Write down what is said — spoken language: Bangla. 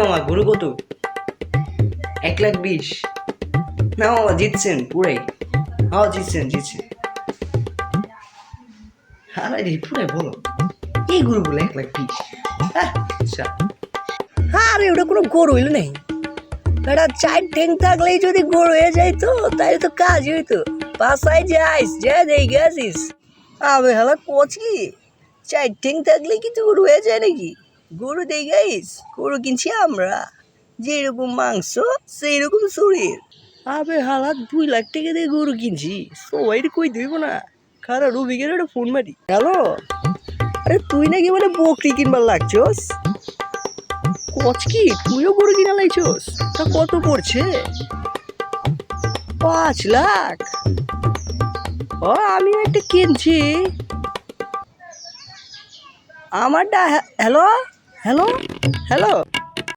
মামা গরু কত? 1,20,000। না মামা জিতছেন পুরাই। হ্যাঁ জিতছেন। আরে রে পুরাই বলো, এই গরুগুলো 1,20,000। আচ্ছা আরে ওটা কোনো গরু হইল নাই, এটা 4 ঠ্যাং থাকলেই যদি গরু হয়ে যাইতো তাহলে তো কাজ হইতো। বাসায় যাইস, যা দেই গেছিস। আবে হালা কোচ কি 4 ঠ্যাং থাকলে কি তো গরু হয়ে যায় নাকি? গরু দেই গাইস, গরু কিনছি আমরা, যেরকম মাংস সেই রকম শরীর। আবে হালা 2 লাখ টাকা দিয়ে গরু কিনছি, সবাই কই দিব না। খারাপ রবিকের একটা ফোন মারি। হ্যালো, আরে তুই নাকি মানে বকরি কিনবার লাগছস? কোচ কি তুইও গরু কিনা লাইছস? তা কত পড়ছে? 5 লাখ? ও আমি একটা কিনছি। আমারটা হ্যালো হ্যালো হ্যালো